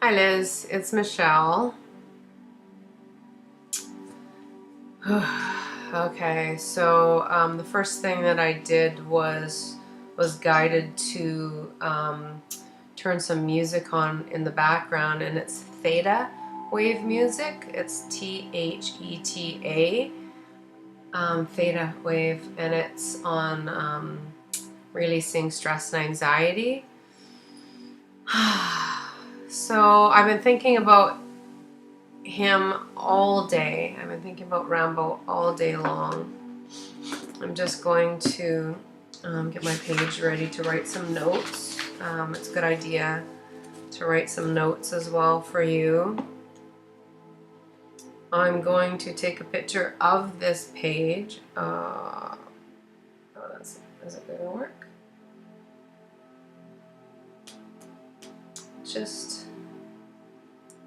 Hi Liz, it's Michelle. Okay, so the first thing that I did was guided to turn some music on in the background, and it's theta wave music. It's THETA, theta wave, and it's on releasing stress and anxiety. So I've been thinking about him all day. I've been thinking about Rambo all day long. I'm just going to get my page ready to write some notes. It's a good idea to write some notes as well for you. I'm going to take a picture of this page. Is it going to work? Just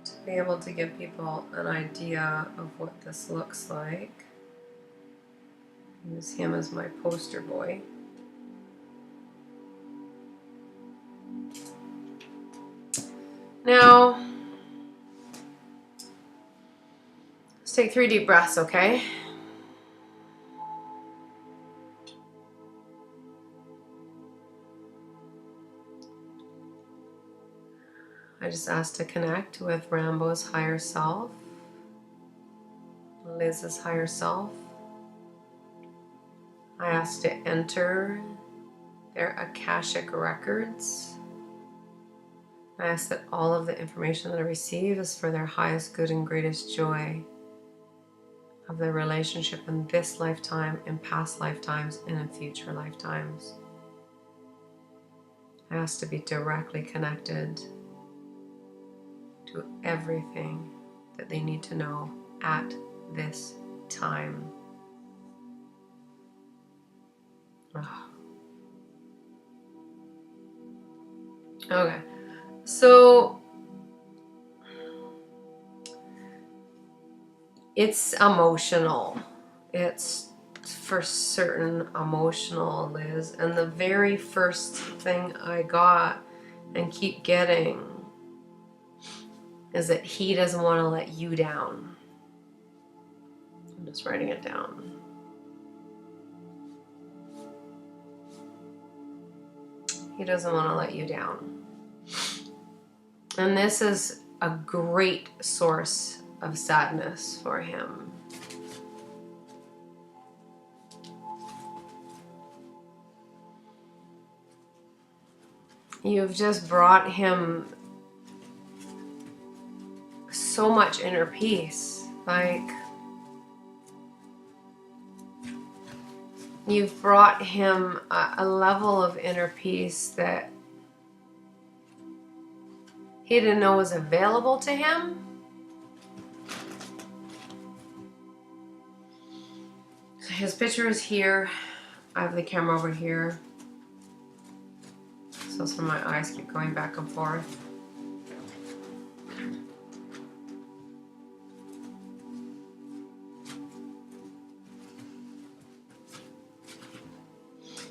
to be able to give people an idea of what this looks like. Use him as my poster boy. Now, let's take 3 deep breaths, okay? I just asked to connect with Rambo's higher self, Liz's higher self. I asked to enter their Akashic records. I ask that all of the information that I receive is for their highest good and greatest joy of their relationship in this lifetime, in past lifetimes, and in future lifetimes. I ask to be directly connected to everything that they need to know at this time. Oh. Okay, so it's emotional. It's for certain emotional, Liz. And the very first thing I got and keep getting is that he doesn't want to let you down. I'm just writing it down. He doesn't want to let you down. And this is a great source of sadness for him. You've just brought him so much inner peace. Like, you've brought him a level of inner peace that he didn't know was available to him. So his picture is here. I have the camera over here. So some of my eyes keep going back and forth.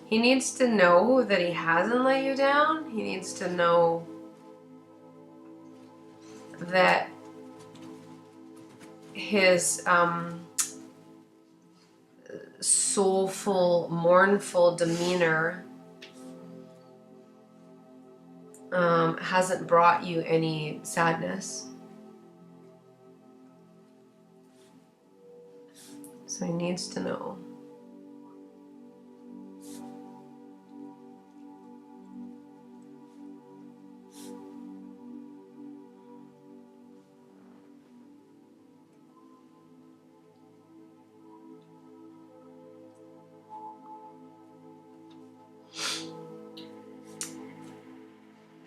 He needs to know that he hasn't let you down. He needs to know that his soulful, mournful demeanor hasn't brought you any sadness. So he needs to know.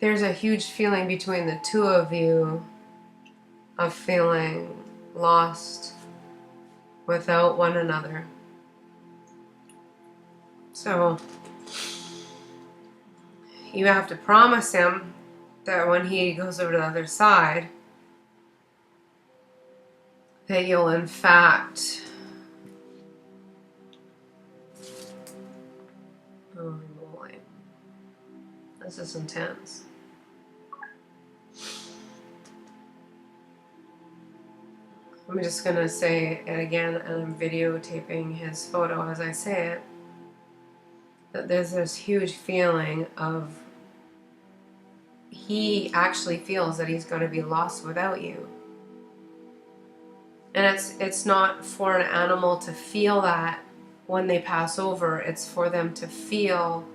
There's a huge feeling between the two of you of feeling lost without one another. So you have to promise him that when he goes over to the other side, that you'll in fact oh boy, this is intense. I'm just going to say it again, and I'm videotaping his photo as I say it, that there's this huge feeling of he actually feels that he's going to be lost without you. And it's not for an animal to feel that when they pass over. It's for them to feel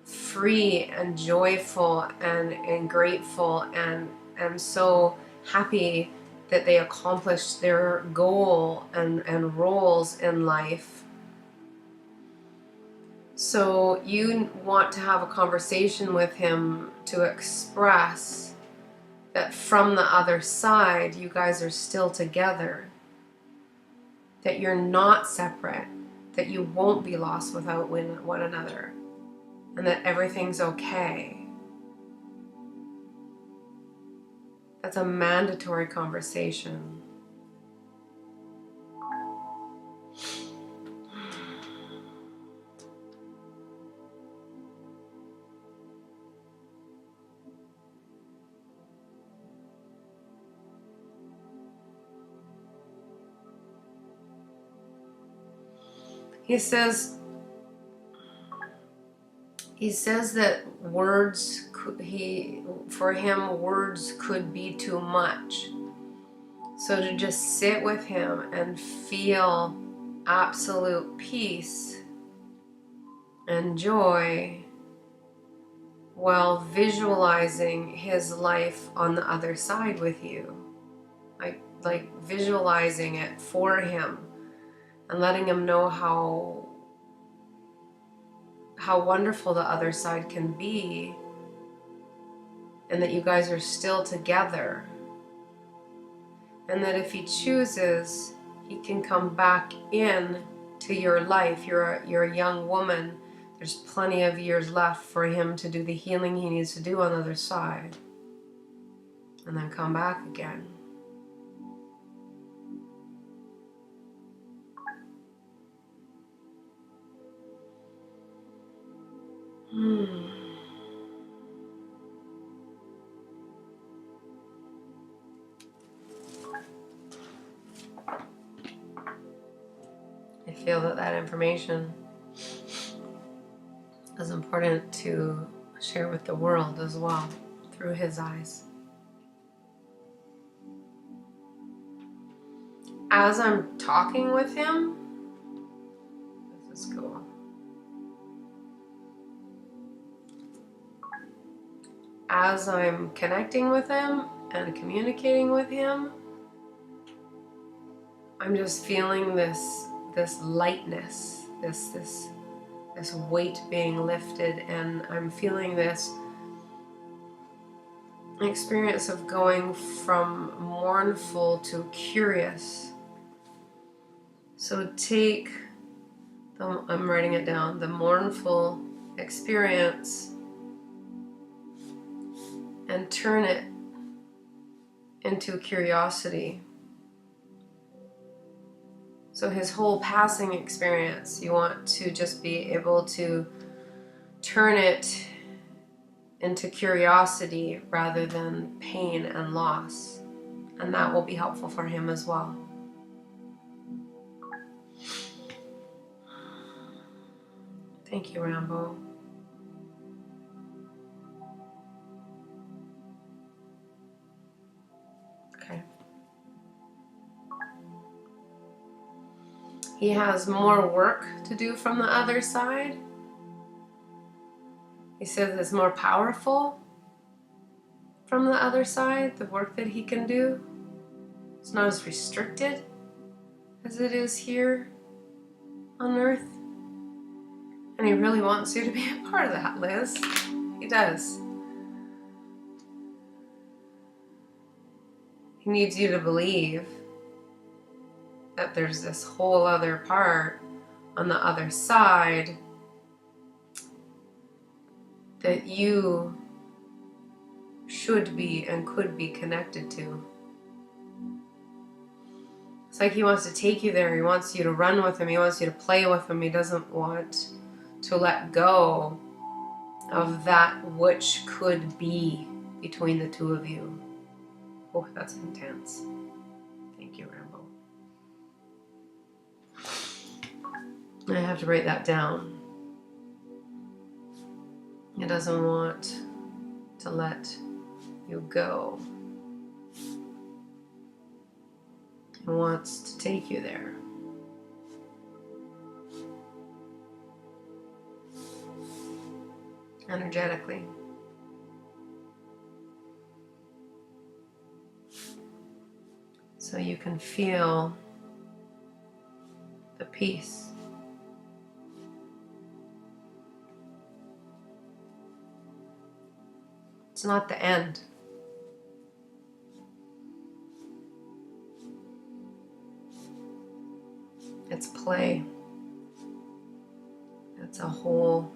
free and joyful and grateful and so happy that they accomplished their goal and roles in life. So you want to have a conversation with him to express that from the other side, you guys are still together, that you're not separate, that you won't be lost without one another, and that everything's okay. That's a mandatory conversation. He says that for him, words could be too much. So to just sit with him and feel absolute peace and joy while visualizing his life on the other side with you. Like visualizing it for him and letting him know how wonderful the other side can be, and that you guys are still together, and that if he chooses, he can come back in to your life. You're a young woman. There's plenty of years left for him to do the healing he needs to do on the other side, and then come back again. I feel that information is important to share with the world as well, through his eyes. As I'm talking with him, this is cool. As I'm connecting with him and communicating with him, I'm just feeling this lightness, this weight being lifted, and I'm feeling this experience of going from mournful to curious. So take I'm writing it down, the mournful experience, and turn it into curiosity. So his whole passing experience, you want to just be able to turn it into curiosity rather than pain and loss. And that will be helpful for him as well. Thank you, Rambo. Okay. He has more work to do from the other side. He says it's more powerful from the other side, the work that he can do. It's not as restricted as it is here on Earth. And he really wants you to be a part of that, Liz. He does. He needs you to believe that there's this whole other part on the other side that you should be and could be connected to. It's like he wants to take you there. He wants you to run with him. He wants you to play with him. He doesn't want to let go of that which could be between the two of you. Oh, that's intense. Thank you, Rambo. I have to write that down. It doesn't want to let you go. It wants to take you there. Energetically. So you can feel the peace. It's not the end. It's play. It's a whole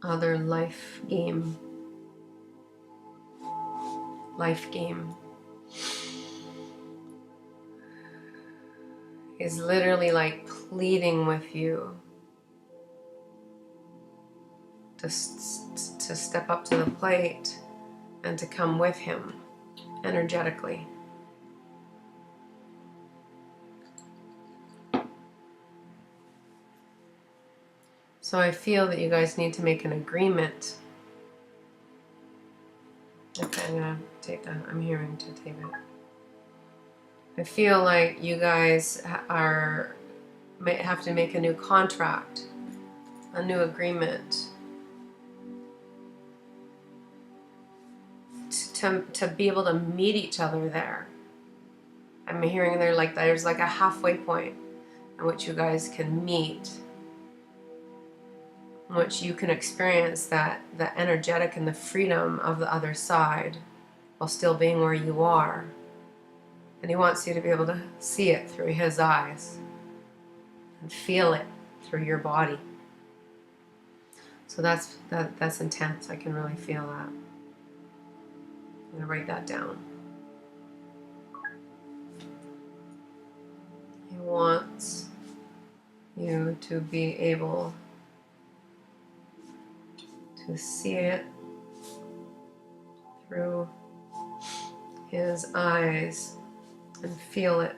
other life game. Life game. Is literally like pleading with you to step up to the plate and to come with him energetically. So I feel that you guys need to make an agreement. Okay, I'm hearing to tape it. I feel like you guys have to make a new contract, a new agreement to be able to meet each other there. I'm hearing there's like a halfway point in which you guys can meet, in which you can experience the energetic and the freedom of the other side while still being where you are. And he wants you to be able to see it through his eyes and feel it through your body. So that's intense. I can really feel that. I'm going to write that down. He wants you to be able to see it through his eyes and feel it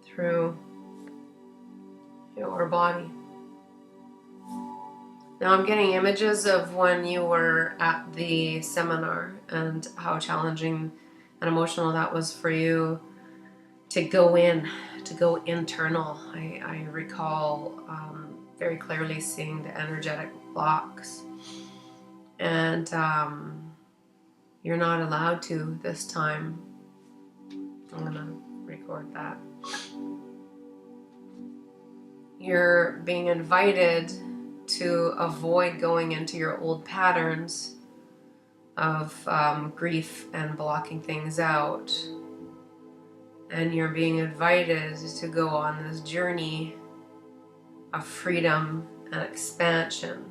through your body. Now I'm getting images of when you were at the seminar and how challenging and emotional that was for you to go internal. I recall very clearly seeing the energetic blocks, and you're not allowed to this time. I'm gonna record that. You're being invited to avoid going into your old patterns of grief and blocking things out. And you're being invited to go on this journey of freedom and expansion.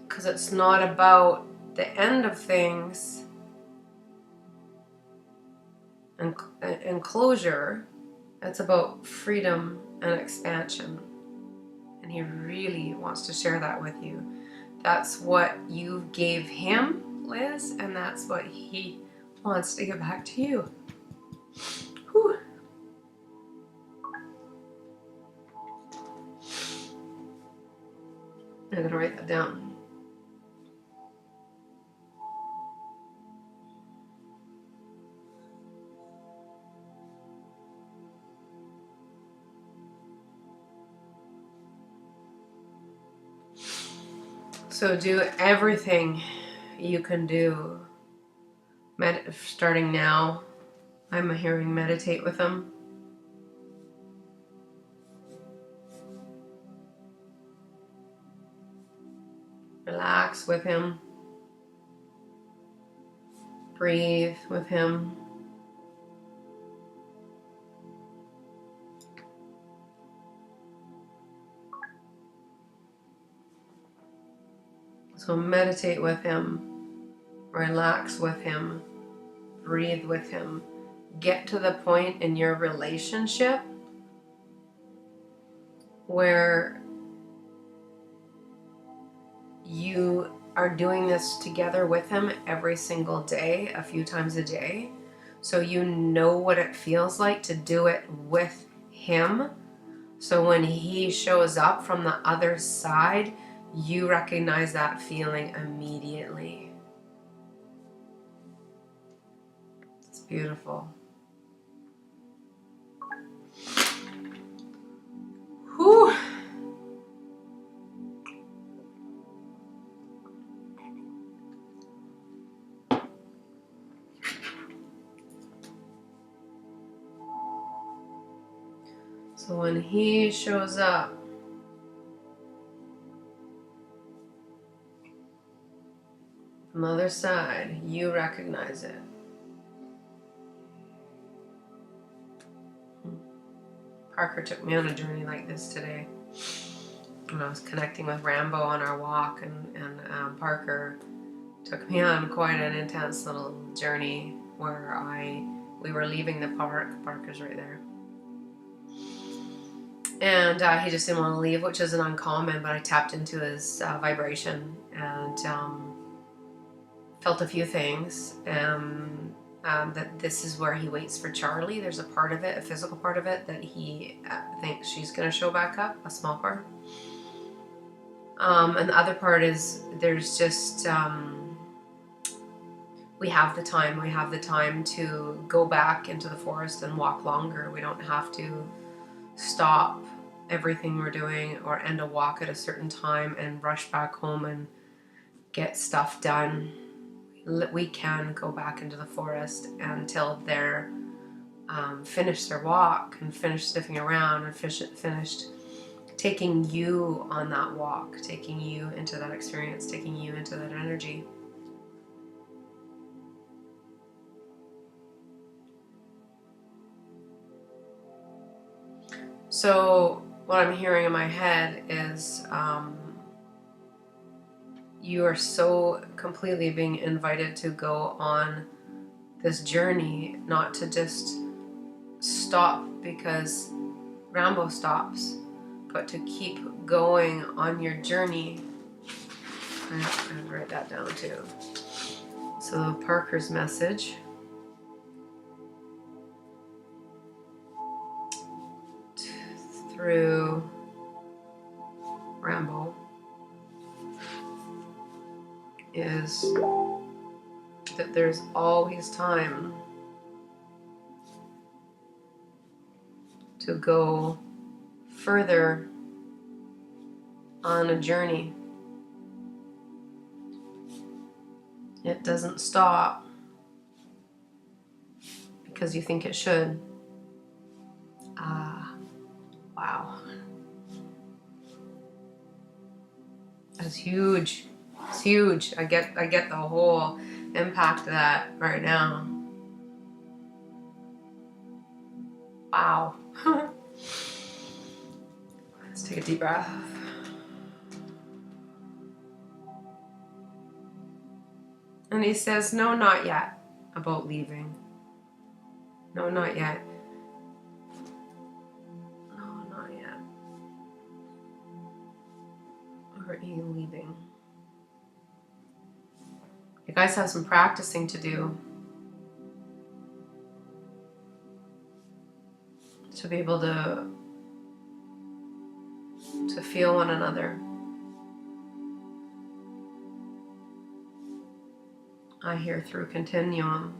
Because it's not about the end of things and closure. It's about freedom and expansion. And he really wants to share that with you. That's what you gave him, Liz, and that's what he wants to give back to you. Whew. I'm gonna write that down. So do everything you can do. Starting now, I'm hearing meditate with him. Relax with him. Breathe with him. So meditate with him, relax with him, breathe with him. Get to the point in your relationship where you are doing this together with him every single day, a few times a day. So you know what it feels like to do it with him. So when he shows up from the other side, you recognize that feeling immediately. It's beautiful. Whew. So when he shows up, from the other side, you recognize it. Parker took me on a journey like this today. When I was connecting with Rambo on our walk, and Parker took me on quite an intense little journey where we were leaving the park. Parker's right there. And he just didn't want to leave, which isn't uncommon, but I tapped into his vibration and felt a few things. That this is where he waits for Charlie. There's a part of it, a physical part of it, that he thinks she's going to show back up, a small part. And the other part is there's just, we have the time to go back into the forest and walk longer. We don't have to stop everything we're doing or end a walk at a certain time and rush back home and get stuff done. We can go back into the forest until they're finished their walk and finished sniffing around and finished taking you on that walk, taking you into that experience, taking you into that energy. So what I'm hearing in my head is you are so completely being invited to go on this journey, not to just stop because Rambo stops, but to keep going on your journey. I'm going to write that down too. So Parker's message through Rambo is that there's always time to go further on a journey. It doesn't stop because you think it should. Wow. That's huge. It's huge. I get the whole impact of that right now. Wow. Let's take a deep breath. And he says, no, not yet, about leaving. No, not yet. No, not yet. Or are you leaving? You guys have some practicing to do to be able to feel one another. I hear through continuum.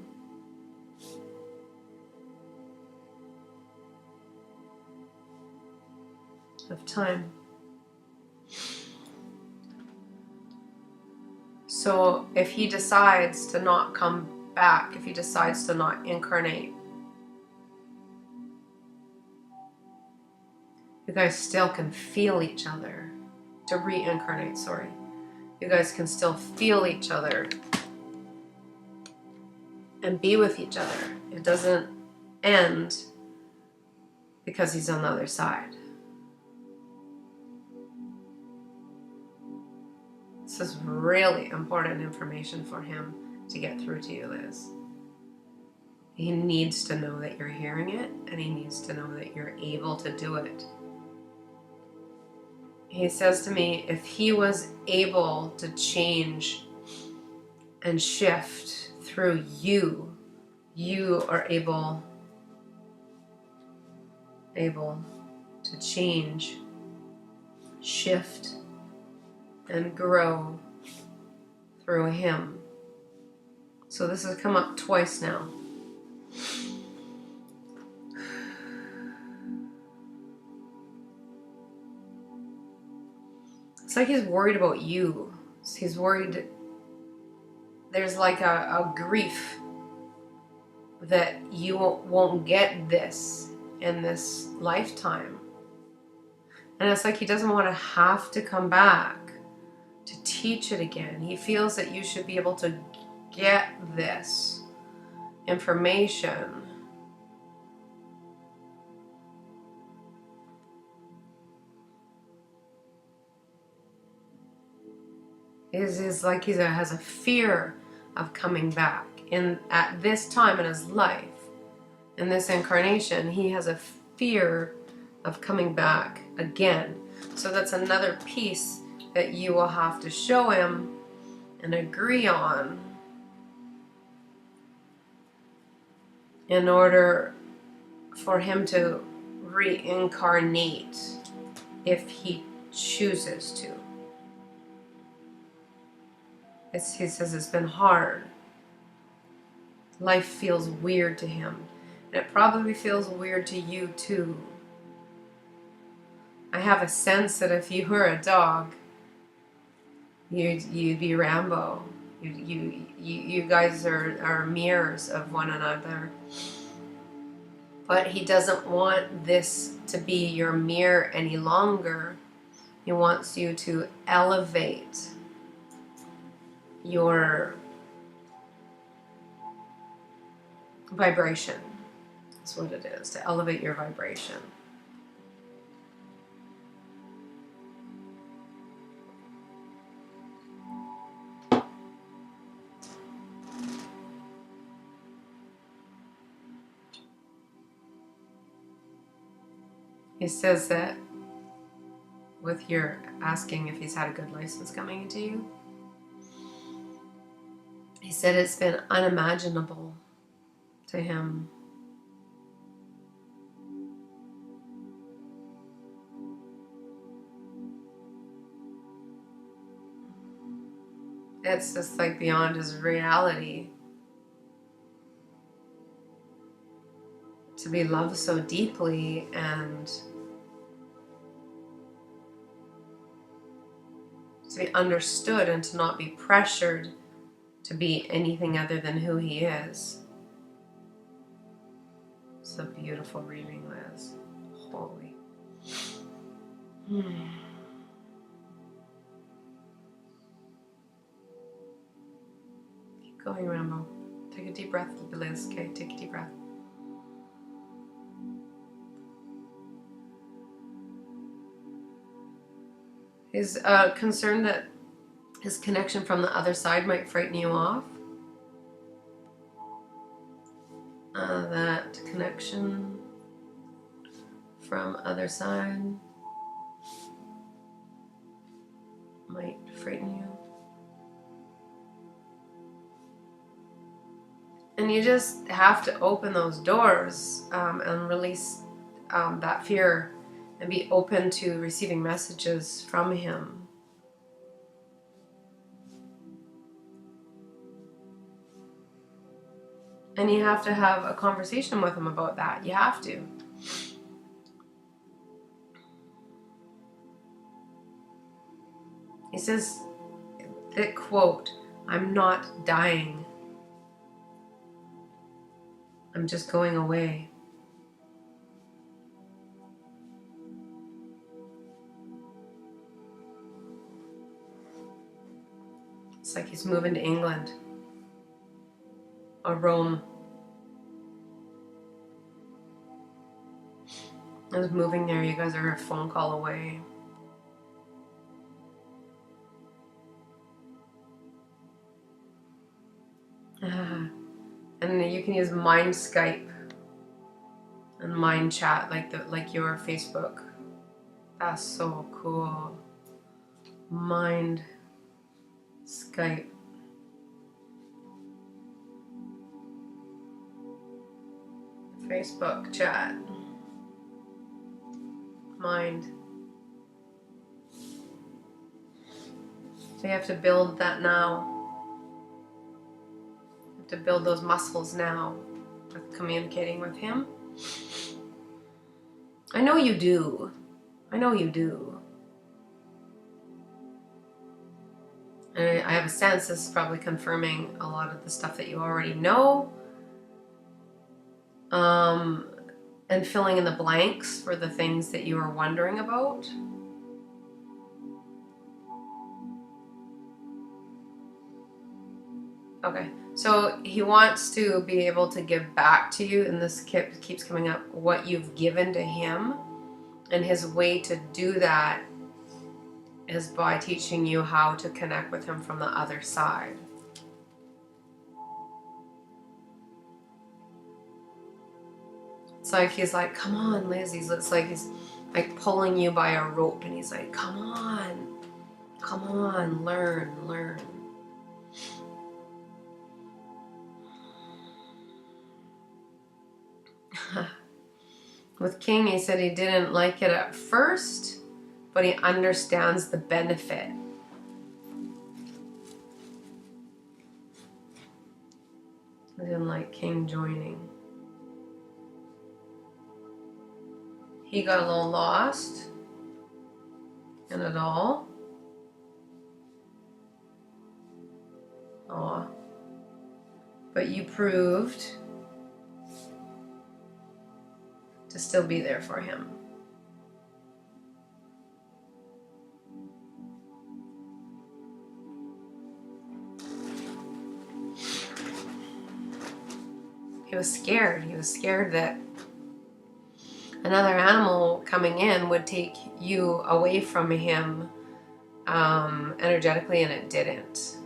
Of time. So if he decides to not come back, if he decides to not incarnate, you guys still can feel each other. To reincarnate, sorry. You guys can still feel each other and be with each other. It doesn't end because he's on the other side. This is really important information for him to get through to you, Liz. He needs to know that you're hearing it, and he needs to know that you're able to do it. He says to me, if he was able to change and shift through you, you are able to change, shift, and grow through him. So this has come up twice now. It's like he's worried about you. He's worried. There's like a grief that you won't get this in this lifetime. And it's like he doesn't want to have to come back to teach it again. He feels that you should be able to get this information. Is like he has a fear of coming back. At this time in his life, in this incarnation, he has a fear of coming back again. So that's another piece that you will have to show him and agree on in order for him to reincarnate if he chooses to. He says it's been hard. Life feels weird to him. And it probably feels weird to you too. I have a sense that if you were a dog, you'd be Rambo. You guys are mirrors of one another. But he doesn't want this to be your mirror any longer. He wants you to elevate your vibration. That's what it is, to elevate your vibration. He says that with your asking if he's had a good license coming into you, he said it's been unimaginable to him. It's just like beyond his reality to be loved so deeply and to be understood and to not be pressured to be anything other than who he is. It's a beautiful reading, Liz. Holy. Keep going, Rambo. Take a deep breath, Liz. Okay, take a deep breath. He's concerned that his connection from the other side might frighten you off. That connection from other side might frighten you. And you just have to open those doors and release that fear and be open to receiving messages from him. And you have to have a conversation with him about that. You have to. He says, that quote, "I'm not dying. I'm just going away." It's like he's moving to England or Rome. I was moving there. You guys are a phone call away. And you can use Mind Skype and Mind Chat like your Facebook. That's so cool. Mind Skype. Facebook chat. Mind. So you have to build that now. You have to build those muscles now with communicating with him. I know you do. I know you do. And I have a sense this is probably confirming a lot of the stuff that you already know. And filling in the blanks for the things that you were wondering about. Okay, so he wants to be able to give back to you, and this keeps coming up, what you've given to him. And his way to do that is by teaching you how to connect with him from the other side. It's like he's like, come on, Liz. It's like he's like pulling you by a rope, and he's like, come on, learn. With King, he said he didn't like it at first, but he understands the benefit. I didn't like King joining. He got a little lost in it all. Aw. But you proved to still be there for him. He was scared. He was scared that another animal coming in would take you away from him energetically, and it didn't.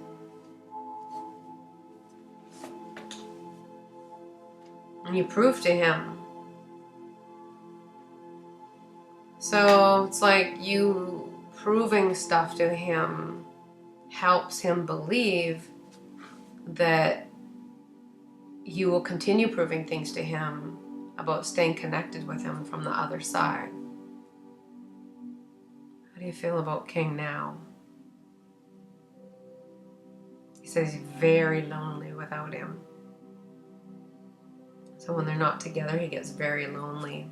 And you proved to him. So it's like you proving stuff to him helps him believe that you will continue proving things to him about staying connected with him from the other side. How do you feel about King now? He says he's very lonely without him. So when they're not together, he gets very lonely.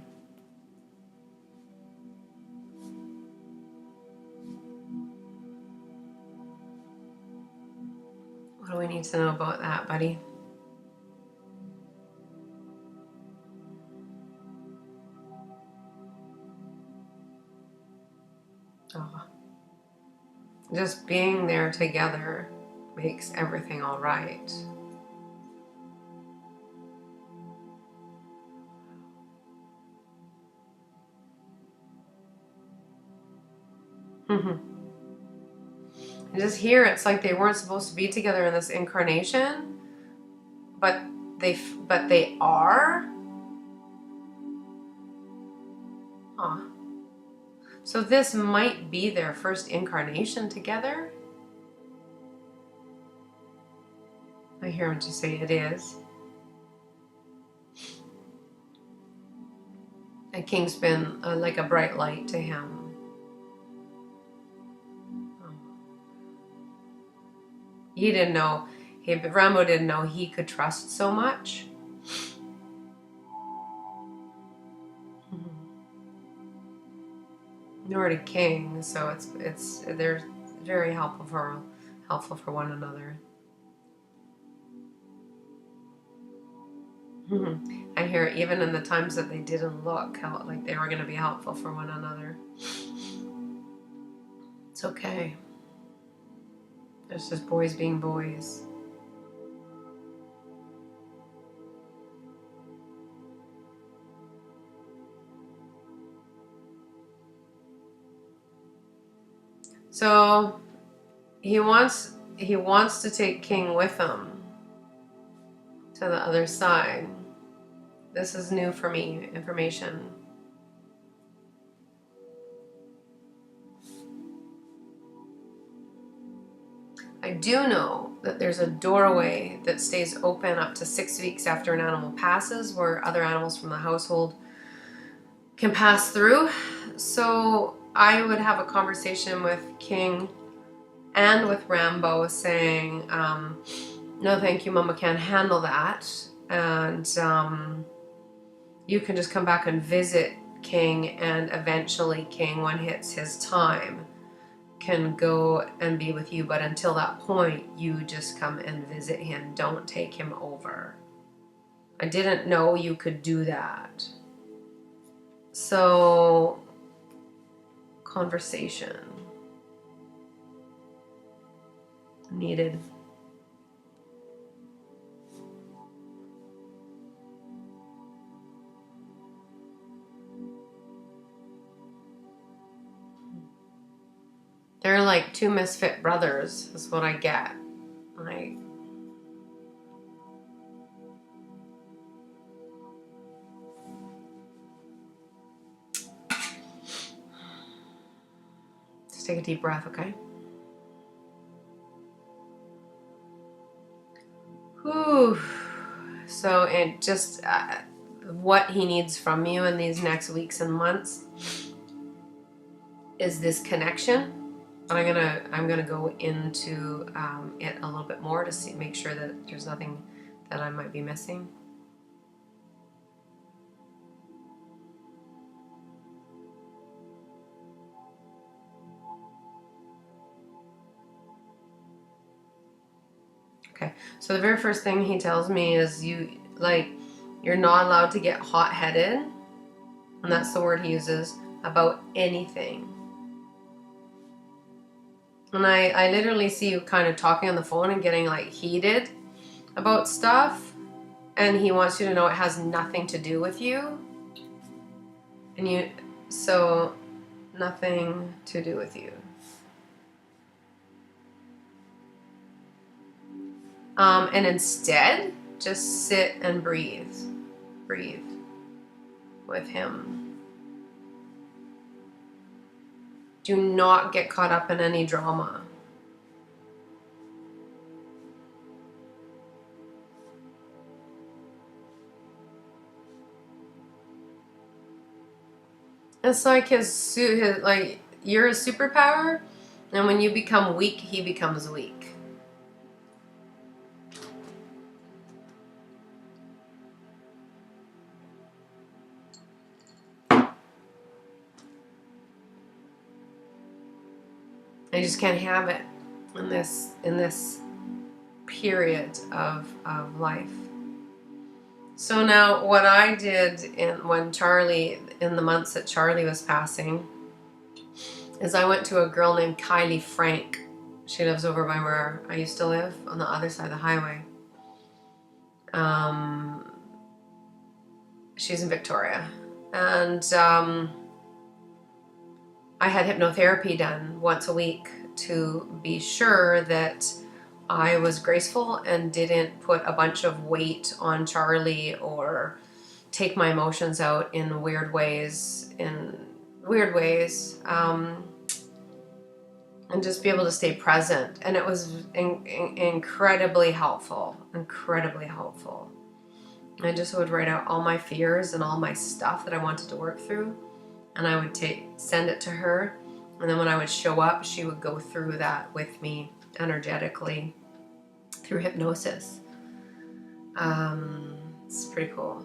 What do we need to know about that, buddy? Oh. Just being there together makes everything all right. And just here, it's like they weren't supposed to be together in this incarnation, but they are. Huh. So this might be their first incarnation together. I hear him just say it is. And King's been like a bright light to him. He didn't know, Rambo didn't know he could trust so much. Nor did King, so they're very helpful for one another. I hear even in the times that they didn't look like they were going to be helpful for one another. It's okay. It's just boys being boys. So he wants to take King with him to the other side. This is new for me, information. I do know that there's a doorway that stays open up to 6 weeks after an animal passes, where other animals from the household can pass through. So I would have a conversation with King and with Rambo saying, no thank you, Mama can't handle that, and you can just come back and visit King, and eventually King, when hits his time, can go and be with you, but until that point you just come and visit him. Don't take him over. I didn't know you could do that. So, conversation needed. They're like two misfit brothers, is what I get. Like, just take a deep breath, okay? Whew. So it just what he needs from you in these next weeks and months is this connection. But I'm gonna go into it a little bit more to make sure that there's nothing that I might be missing. Okay, so the very first thing he tells me is you're not allowed to get hot-headed, and that's the word he uses, about anything. And I literally see you kind of talking on the phone and getting like heated about stuff, and he wants you to know it has nothing to do with you. And so nothing to do with you. And instead, just sit and breathe. Breathe with him. Do not get caught up in any drama. It's like like you're a superpower, and when you become weak, he becomes weak. I just can't have it in this period of life. So now what I did in the months that Charlie was passing, is I went to a girl named Kylie Frank. She lives over by where I used to live, on the other side of the highway. She's in Victoria. And I had hypnotherapy done once a week to be sure that I was graceful and didn't put a bunch of weight on Charlie or take my emotions out in weird ways, and just be able to stay present. And it was incredibly helpful. I just would write out all my fears and all my stuff that I wanted to work through, and I would send it to her, and then when I would show up, she would go through that with me energetically through hypnosis. It's pretty cool.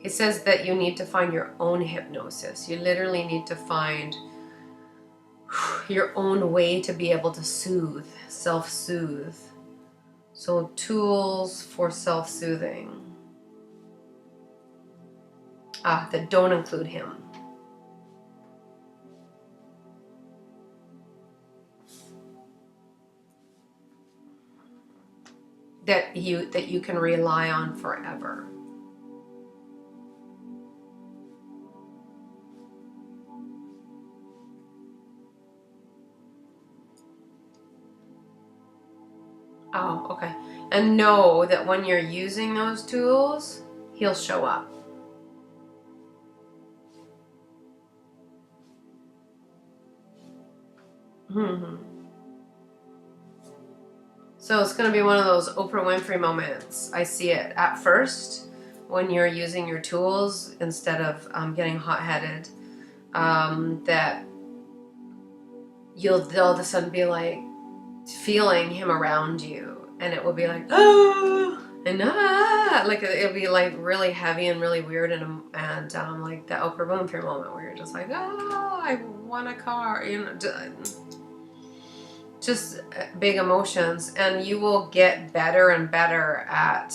It says that you need to find your own hypnosis. You literally need to find your own way to be able to soothe, self-soothe. So tools for self-soothing that don't include him. That you can rely on forever. Oh, okay. And know that when you're using those tools, he'll show up. Hmm. So it's going to be one of those Oprah Winfrey moments. I see it at first when you're using your tools instead of getting hot-headed. That they'll all of a sudden be like feeling him around you, and it will be like and like it'll be like really heavy and really weird, and like the Oprah Winfrey moment where you're just like, oh, I want a car, just big emotions, and you will get better and better at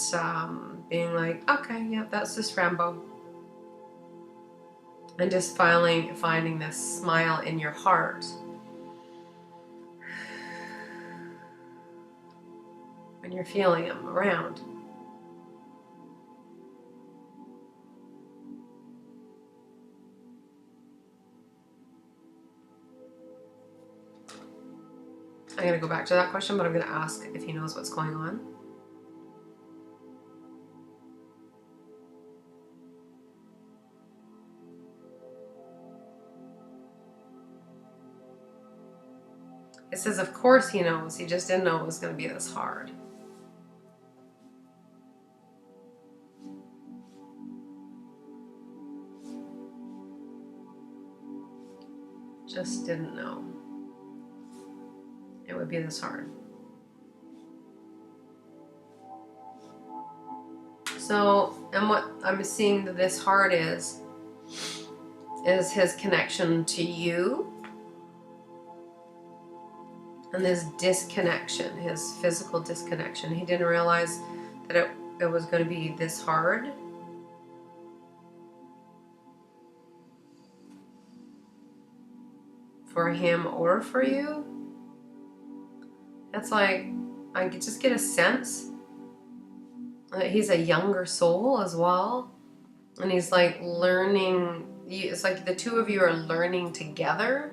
being like, okay, yeah, that's just Rambo, and just finally finding this smile in your heart when you're feeling him around. I'm going to go back to that question, but I'm going to ask if he knows what's going on. It says, of course he knows. He just didn't know it was going to be this hard. Just didn't know it would be this hard. So, and what I'm seeing that this hard is his connection to you, and this disconnection, his physical disconnection. He didn't realize that it was going to be this hard. For him or for you. That's like, I could just get a sense that he's a younger soul as well. And he's like learning, it's like the two of you are learning together.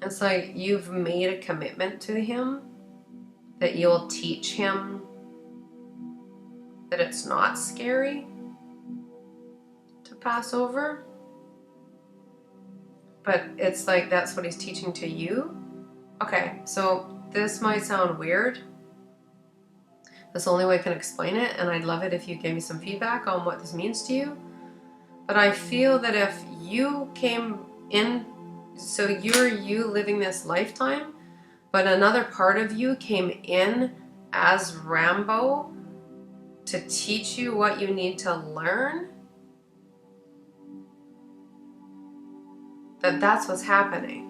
It's like you've made a commitment to him that you'll teach him that it's not scary to pass over. But it's like that's what he's teaching to you. Okay, so this might sound weird. That's the only way I can explain it, and I'd love it if you gave me some feedback on what this means to you. But I feel that if you came in, so you're you living this lifetime, but another part of you came in as Rambo to teach you what you need to learn, that's what's happening.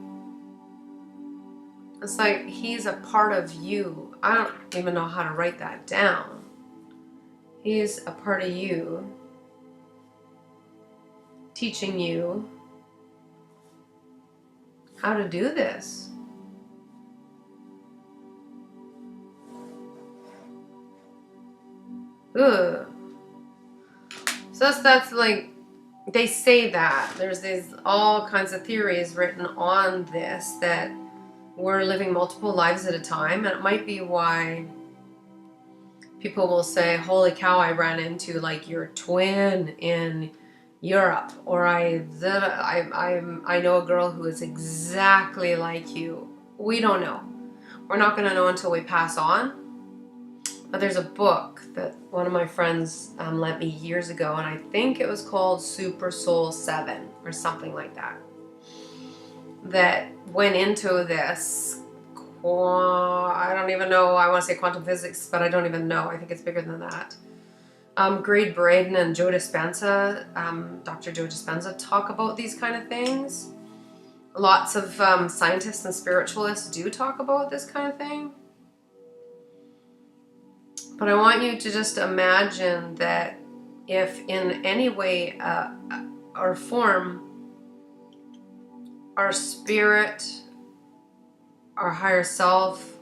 It's like he's a part of you. I don't even know how to write that down. He's a part of you, teaching you how to do this. Ugh. So that's like, they say that. There's these all kinds of theories written on this, that we're living multiple lives at a time, and it might be why people will say, holy cow, I ran into like your twin in Europe, or I know a girl who is exactly like you. We don't know. We're not going to know until we pass on. But there's a book that one of my friends lent me years ago, and I think it was called Super Soul 7 or something like that, that went into this, I don't even know, I want to say quantum physics, but I don't even know. I think it's bigger than that. Greed Braden and Joe Dispenza, Dr. Joe Dispenza, talk about these kind of things. Lots of scientists and spiritualists do talk about this kind of thing. But I want you to just imagine that if in any way or form our spirit, our higher self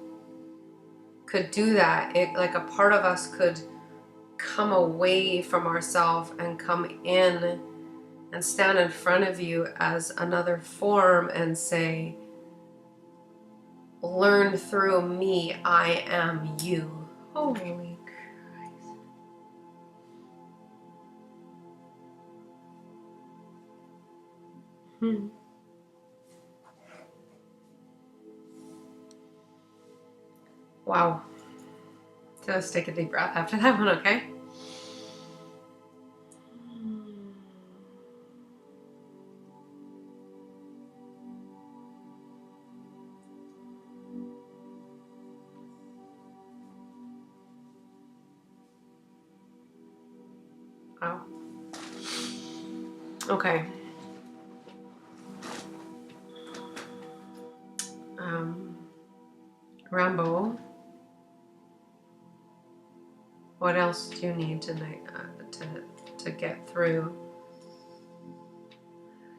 could do that, like a part of us could come away from ourself and come in and stand in front of you as another form and say, learn through me, I am you. Holy Christ. Wow. Just take a deep breath after that one, okay? Wow. Okay. Rambo, what else do you need tonight to get through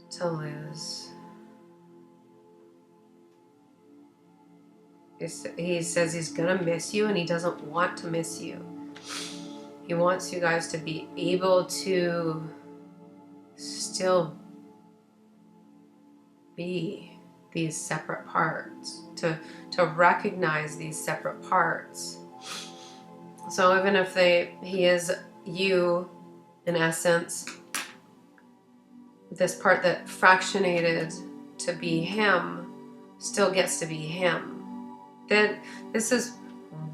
to Liz? He says he's gonna miss you and he doesn't want to miss you. He wants you guys to be able to still be these separate parts, to recognize these separate parts. So even if he is you, in essence, this part that fractionated to be him still gets to be him. Then this is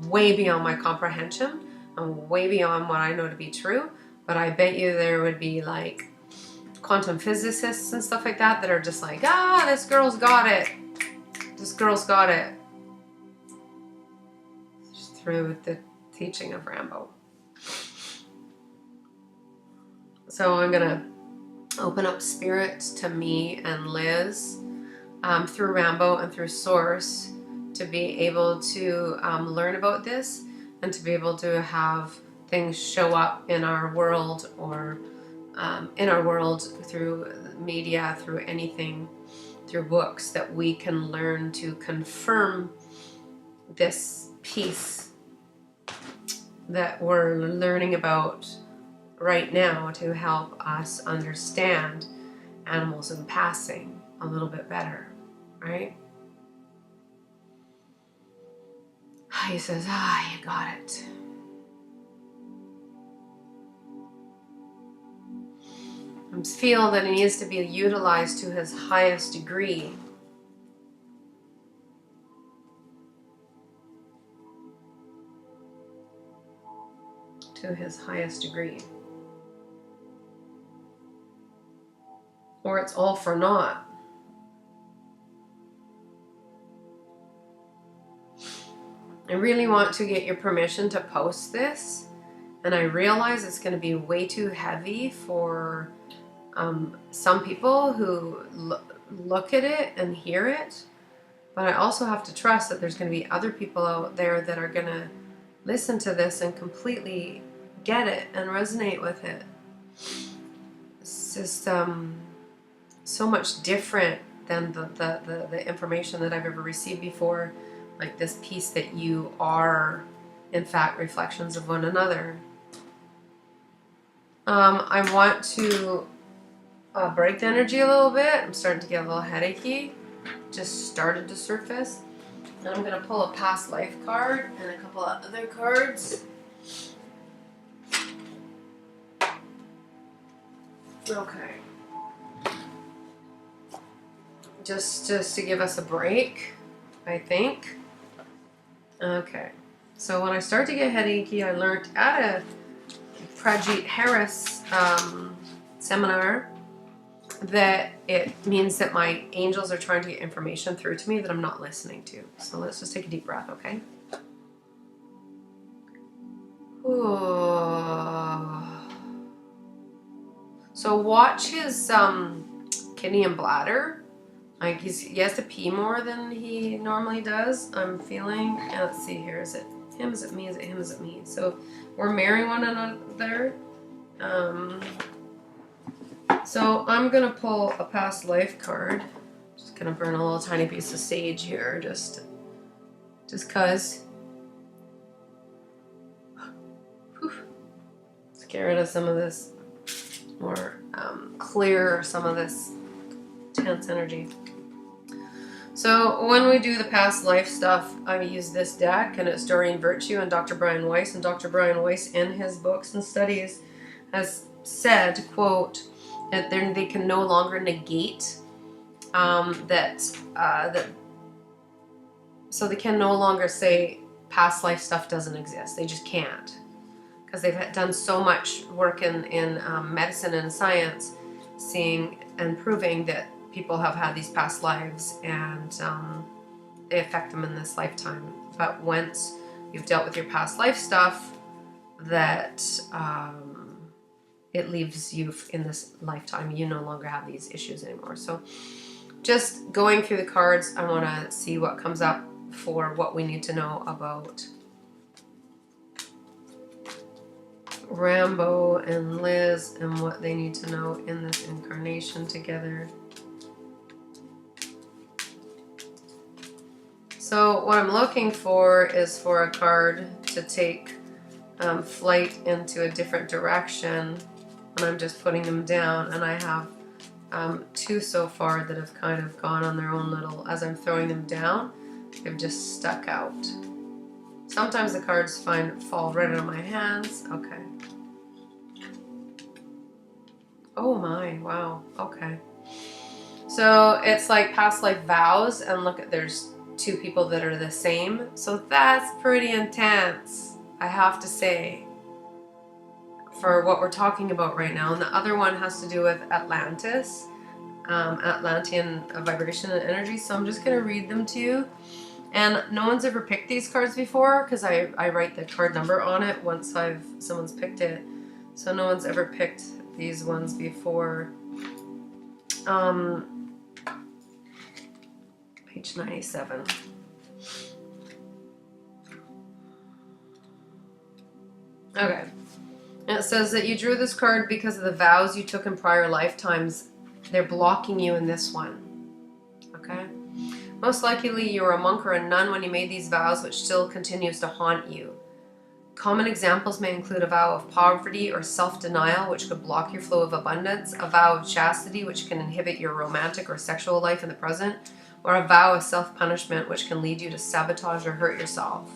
way beyond my comprehension and way beyond what I know to be true, but I bet you there would be like quantum physicists and stuff like that are just like, this girl's got it. This girl's got it. Just through the teaching of Rambo. So I'm gonna open up spirit to me and Liz through Rambo and through Source to be able to learn about this and to be able to have things show up in our world or in our world through media, through anything, through books, that we can learn to confirm this piece that we're learning about right now to help us understand animals in passing a little bit better, right? He says, you got it. I feel that it needs to be utilized to his highest degree. To his highest degree. Or it's all for naught. I really want to get your permission to post this, and I realize it's going to be way too heavy for some people who look at it and hear it, but I also have to trust that there's going to be other people out there that are going to listen to this and completely get it and resonate with it. It's just so much different than the information that I've ever received before, like this piece that you are, in fact, reflections of one another. I want to break the energy a little bit. I'm starting to get a little headachy. Just started to surface. And I'm going to pull a past life card and a couple of other cards. Okay. Just to give us a break, I think. Okay. So when I start to get headachy, I learned at a Prajit Harris seminar that it means that my angels are trying to get information through to me that I'm not listening to. So let's just take a deep breath, okay? Ooh. So watch his kidney and bladder. Like he has to pee more than he normally does, I'm feeling. And let's see here, is it him, is it me, is it him, is it me? So we're marrying one another. So I'm gonna pull a past life card. Just gonna burn a little tiny piece of sage here, just cause. Whew. Let's get rid of some of this more clear some of this tense energy. So when we do the past life stuff, I use this deck, and it's Doreen Virtue and Dr. Brian Weiss. And Dr. Brian Weiss, in his books and studies, has said, quote, that they can no longer negate so they can no longer say past life stuff doesn't exist. They just can't, because they've done so much work in medicine and science, seeing and proving that people have had these past lives, and they affect them in this lifetime. But once you've dealt with your past life stuff, that it leaves you in this lifetime. You no longer have these issues anymore. So just going through the cards, I want to see what comes up for what we need to know about Rambo and Liz and what they need to know in this incarnation together. So what I'm looking for is for a card to take flight into a different direction, and I'm just putting them down, and I have two so far that have kind of gone on their own little, as I'm throwing them down, they've just stuck out. Sometimes the cards fall right out of my hands. Okay. Oh my, wow, okay. So it's like past life vows, and look at, there's two people that are the same. So that's pretty intense, I have to say, for what we're talking about right now. And the other one has to do with Atlantis, Atlantean vibration and energy. So I'm just going to read them to you. And no one's ever picked these cards before, because I write the card number on it once someone's picked it. So no one's ever picked these ones before. Page 97. Okay. And it says that you drew this card because of the vows you took in prior lifetimes. They're blocking you in this one. Okay? Most likely you were a monk or a nun when you made these vows, which still continues to haunt you. Common examples may include a vow of poverty or self-denial, which could block your flow of abundance, a vow of chastity, which can inhibit your romantic or sexual life in the present, or a vow of self-punishment, which can lead you to sabotage or hurt yourself.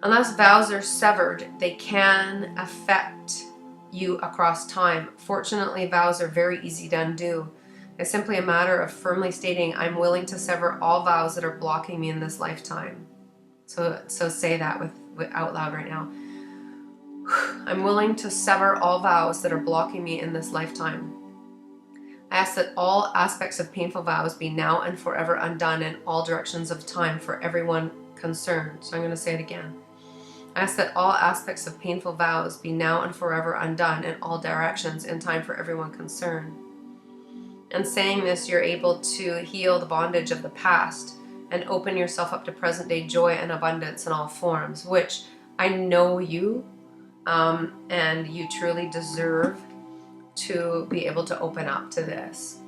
Unless vows are severed, they can affect you across time. Fortunately, vows are very easy to undo. It's simply a matter of firmly stating, I'm willing to sever all vows that are blocking me in this lifetime. So say that with out loud right now. I'm willing to sever all vows that are blocking me in this lifetime. I ask that all aspects of painful vows be now and forever undone in all directions of time for everyone concerned. So I'm going to say it again. I ask that all aspects of painful vows be now and forever undone in all directions in time for everyone concerned. And saying this, you're able to heal the bondage of the past and open yourself up to present day joy and abundance in all forms, which I know you, and you truly deserve to be able to open up to this.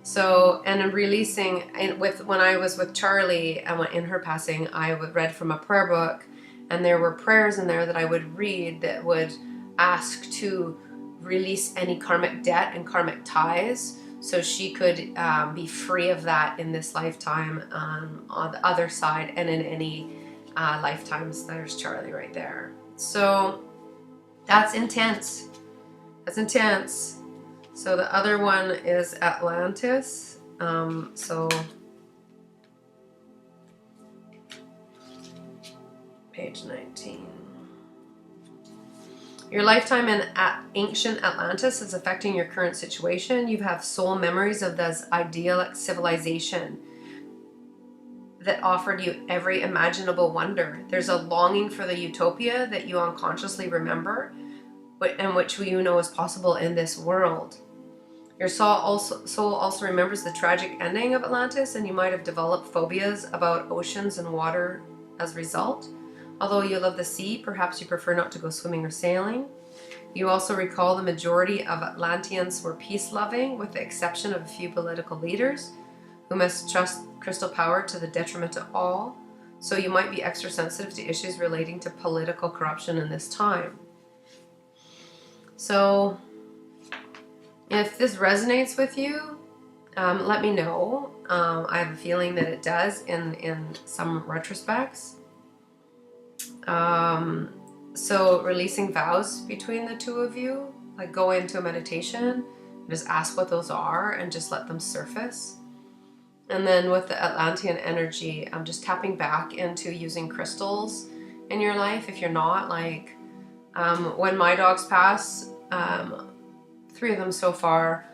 So, and in releasing, when I was with Charlie and in her passing, I read from a prayer book, and there were prayers in there that I would read that would ask to release any karmic debt and karmic ties, so she could be free of that in this lifetime, on the other side, and in any lifetimes. There's Charlie right there. So that's intense. That's intense. So the other one is Atlantis. So page 19. Your lifetime in ancient Atlantis is affecting your current situation. You have soul memories of this idyllic civilization that offered you every imaginable wonder. There's a longing for the utopia that you unconsciously remember, and which you know is possible in this world. Your soul also remembers the tragic ending of Atlantis, and you might have developed phobias about oceans and water as a result. Although you love the sea, perhaps you prefer not to go swimming or sailing. You also recall the majority of Atlanteans were peace-loving, with the exception of a few political leaders who mistrust crystal power to the detriment of all. So you might be extra sensitive to issues relating to political corruption in this time. So if this resonates with you, let me know. I have a feeling that it does in some retrospects. So releasing vows between the two of you, like go into a meditation, just ask what those are and just let them surface. And then with the Atlantean energy, I'm just tapping back into using crystals in your life. If you're not, like, when my dogs pass, 3 of them so far,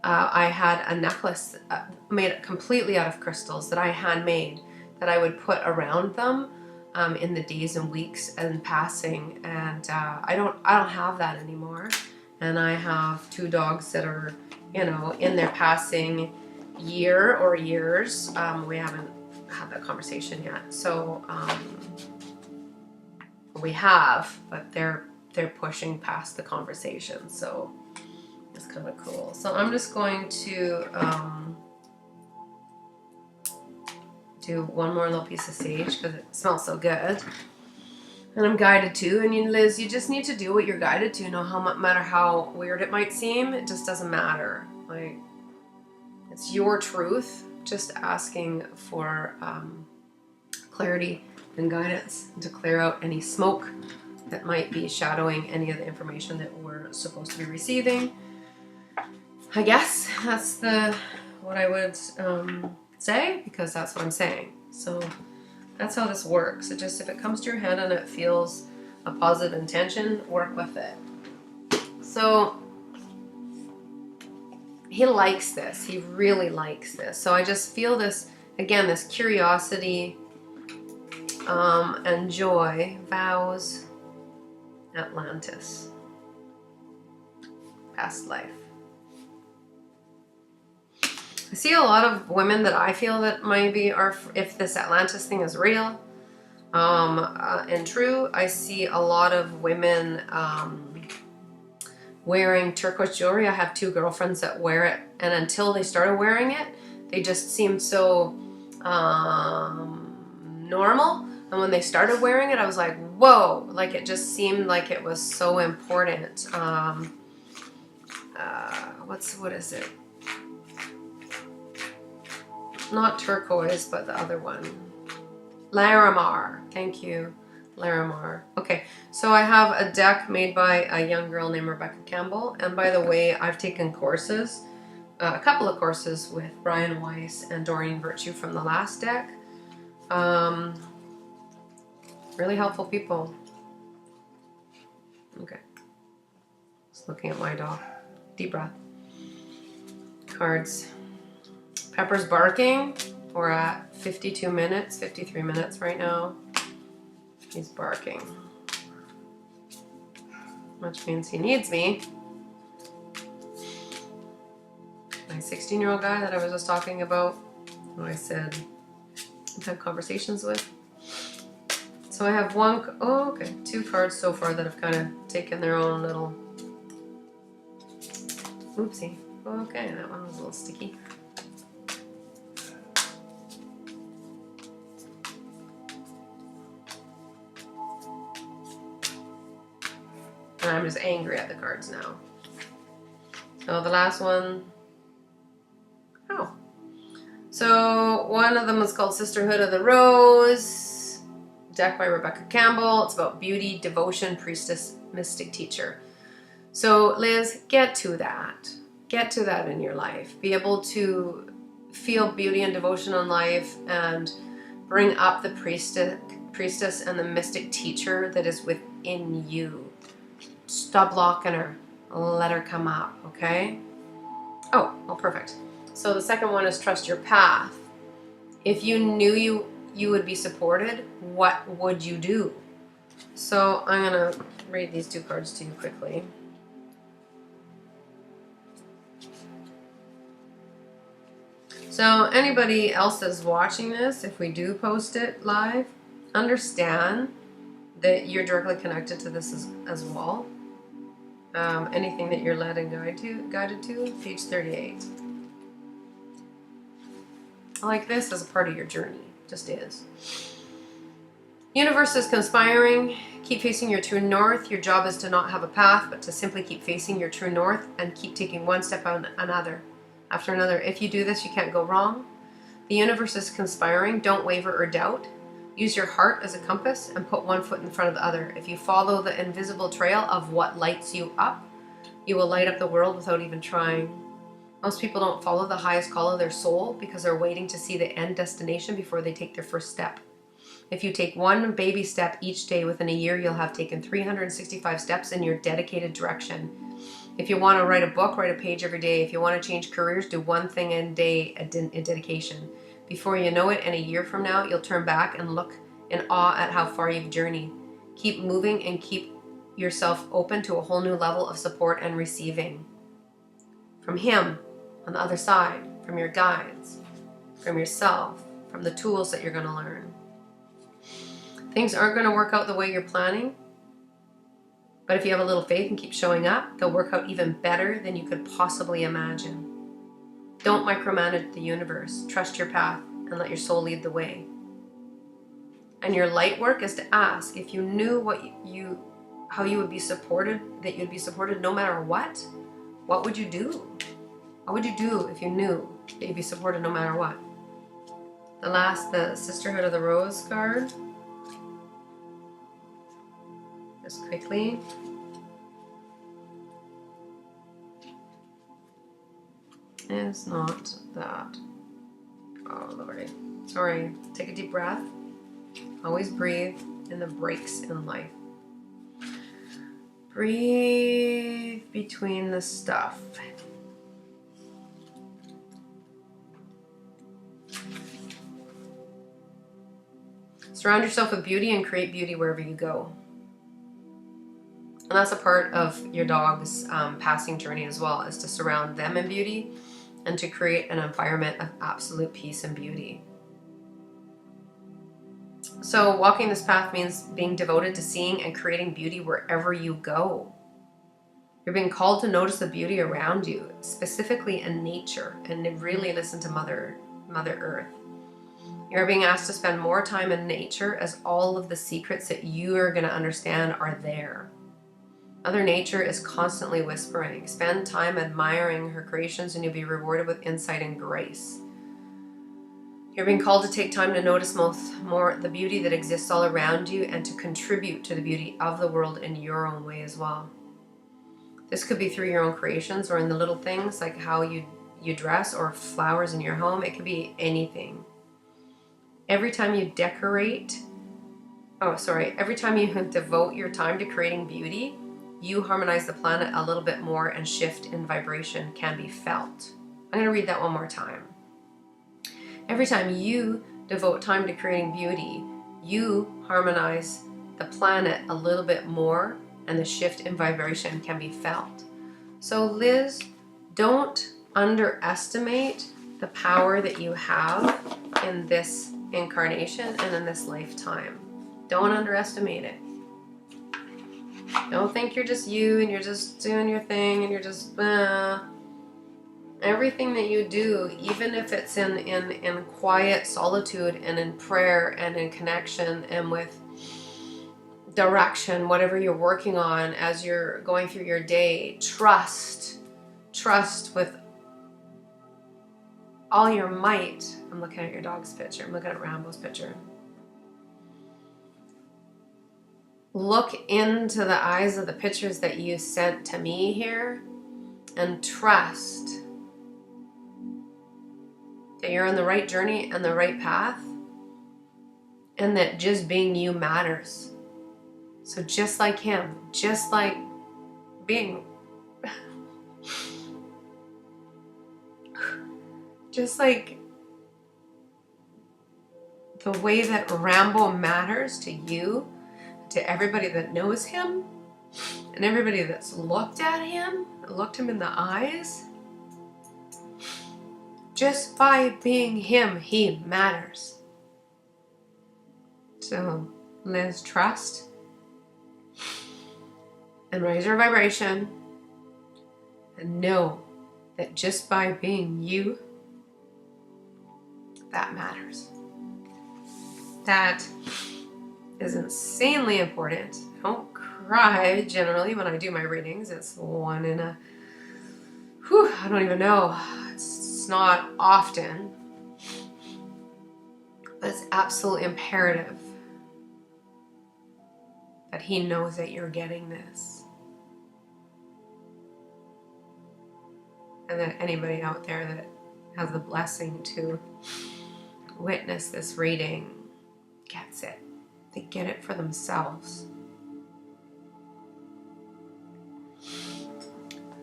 I had a necklace made completely out of crystals that I handmade that I would put around them in the days and weeks and passing. And I don't have that anymore. And I have 2 dogs that are, you know, in their passing year or years. We haven't had that conversation yet. So we have, but they're pushing past the conversation. So it's kind of cool. So I'm just going to do one more little piece of sage because it smells so good. And I'm guided to. And you, Liz, you just need to do what you're guided to. No matter how weird it might seem, it just doesn't matter. Like, it's your truth. Just asking for clarity and guidance to clear out any smoke that might be shadowing any of the information that we're supposed to be receiving. I guess that's what I would say, because that's what I'm saying. So that's how this works. It just, if it comes to your head and it feels a positive intention, work with it. So he likes this. He really likes this. So I just feel this, again, this curiosity and joy. Vows, Atlantis, past life. I see a lot of women that I feel that maybe are, if this Atlantis thing is real and true, I see a lot of women wearing turquoise jewelry. I have 2 girlfriends that wear it, and until they started wearing it, they just seemed so normal. And when they started wearing it, I was like, whoa, like it just seemed like it was so important. What is it? Not turquoise, but the other one. Larimar. Thank you. Larimar. Okay, so I have a deck made by a young girl named Rebecca Campbell. And by the way, I've taken courses, a couple of courses with Brian Weiss and Doreen Virtue from the last deck. Really helpful people. Okay. Just looking at my dog. Deep breath. Cards. Pepper's barking. We're at 52 minutes, 53 minutes right now. He's barking. Which means he needs me. My 16-year-old guy that I was just talking about, who I said I've had conversations with. So I have 2 cards so far that have kind of taken their own little... Oopsie. Okay, that one was a little sticky. And I'm just angry at the cards now. So the last one... Oh. So one of them is called Sisterhood of the Rose. Deck by Rebecca Campbell. It's about beauty, devotion, priestess, mystic teacher. So Liz, get to that. Get to that in your life. Be able to feel beauty and devotion in life and bring up the priestess and the mystic teacher that is within you. Stop blocking her. Let her come up, okay? Oh, perfect. So the second one is trust your path. If you knew you would be supported, what would you do? So I'm gonna read these 2 cards to you quickly. So anybody else that's watching this, if we do post it live, understand that you're directly connected to this as well. Anything that you're led and guided to, page 38. Like this as a part of your journey, just is. Universe is conspiring. Keep facing your true north. Your job is to not have a path, but to simply keep facing your true north and keep taking one step after another. If you do this, you can't go wrong. The universe is conspiring. Don't waver or doubt. Use your heart as a compass and put one foot in front of the other. If you follow the invisible trail of what lights you up, you will light up the world without even trying. Most people don't follow the highest call of their soul because they're waiting to see the end destination before they take their first step. If you take one baby step each day, within a year, you'll have taken 365 steps in your dedicated direction. If you want to write a book, write a page every day. If you want to change careers, do one thing a day in dedication. Before you know it, in a year from now, you'll turn back and look in awe at how far you've journeyed. Keep moving and keep yourself open to a whole new level of support and receiving. From him, on the other side, from your guides, from yourself, from the tools that you're going to learn. Things aren't going to work out the way you're planning, but if you have a little faith and keep showing up, they'll work out even better than you could possibly imagine. Don't micromanage the universe. Trust your path and let your soul lead the way. And your light work is to ask, if you knew how you would be supported, that you'd be supported no matter what would you do? What would you do if you knew that you'd be supported no matter what? The Sisterhood of the Rose card. Just quickly. It's not that. Oh, Lordy. Sorry. Take a deep breath. Always breathe in the breaks in life. Breathe between the stuff. Surround yourself with beauty and create beauty wherever you go. And that's a part of your dog's passing journey as well, is to surround them in beauty and to create an environment of absolute peace and beauty. So walking this path means being devoted to seeing and creating beauty wherever you go. You're being called to notice the beauty around you, specifically in nature, and really listen to Mother Earth. You're being asked to spend more time in nature, as all of the secrets that you are going to understand are there. Mother Nature is constantly whispering. Spend time admiring her creations and you'll be rewarded with insight and grace. You're being called to take time to notice more the beauty that exists all around you and to contribute to the beauty of the world in your own way as well. This could be through your own creations or in the little things like how you dress or flowers in your home. It could be anything. Every time you every time you devote your time to creating beauty, you harmonize the planet a little bit more and shift in vibration can be felt. I'm going to read that one more time. Every time you devote time to creating beauty, you harmonize the planet a little bit more and the shift in vibration can be felt. So Liz, don't underestimate the power that you have in this incarnation and in this lifetime. Don't underestimate it. Don't think you're just you and you're just doing your thing and you're just everything that you do, even if it's in quiet solitude and in prayer and in connection and with direction, whatever you're working on as you're going through your day, trust with all your might. I'm looking at your dog's picture. I'm looking at Rambo's picture. Look into the eyes of the pictures that you sent to me here and trust that you're on the right journey and the right path and that just being you matters. So just like him, just like being, just like the way that Rambo matters to you, to everybody that knows him, and everybody that's looked at him, looked him in the eyes, just by being him, he matters. So, Liz, trust and raise your vibration and know that just by being you, that matters. That is insanely important. I don't cry generally when I do my readings. It's one in a, I don't even know. It's not often, but it's absolutely imperative that he knows that you're getting this. and that anybody out there that has the blessing to witness this reading gets it. They get it for themselves.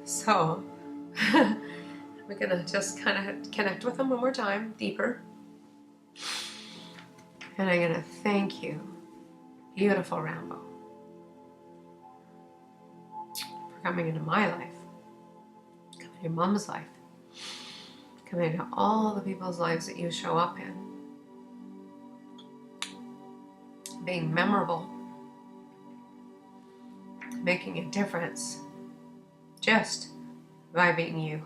So we're gonna just kind of connect with them one more time, deeper. And I'm gonna thank you, beautiful Rambo, for coming into my life, coming into your mom's life, coming into all the people's lives that you show up in, being memorable, making a difference just by being you.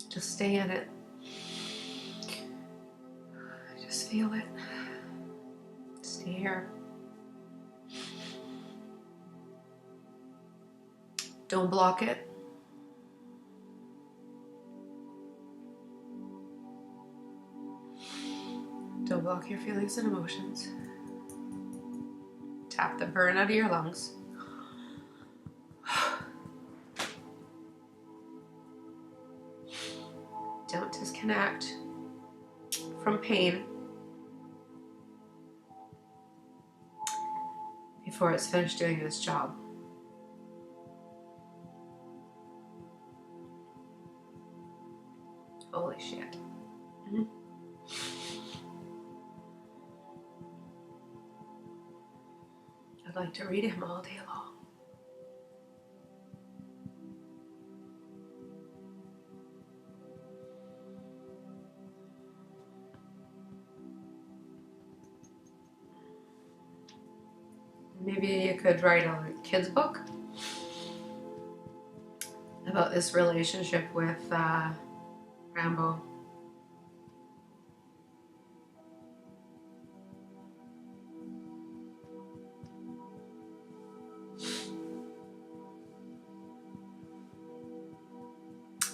Just stay in it. Just feel it. Stay here. Don't block it. Don't block your feelings and emotions. Tap the burn out of your lungs. Don't disconnect from pain before it's finished doing its job. Holy shit. Mm-hmm. I'd like to read him all day long. Maybe you could write a kid's book about this relationship with Rambo.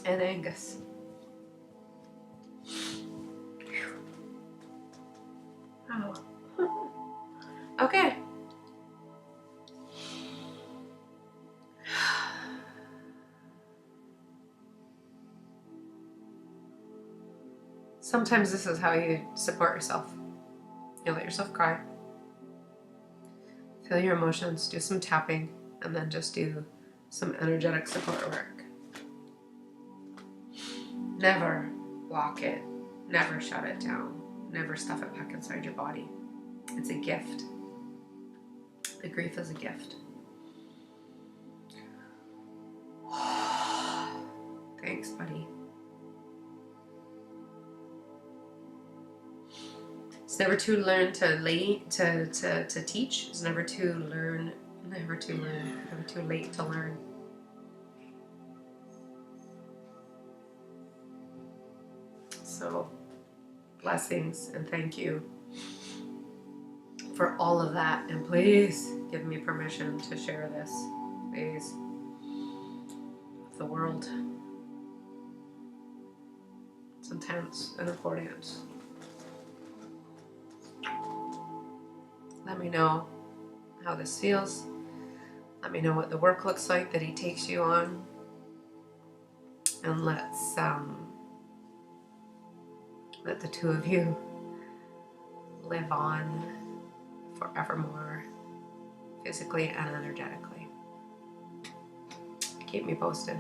And Angus. Oh. Okay. Sometimes this is how you support yourself. You let yourself cry. Feel your emotions, do some tapping, and then just do some energetic support work. Never block it. Never shut it down. Never stuff it back inside your body. It's a gift. The grief is a gift. Thanks, buddy. It's never too learn to late to teach. It's never too learn. Never too late to learn. So, blessings and thank you for all of that. And please give me permission to share this, please, with the world. It's intense and important. Let me know how this feels. Let me know what the work looks like that he takes you on. And let's let the two of you live on forevermore, physically and energetically. Keep me posted.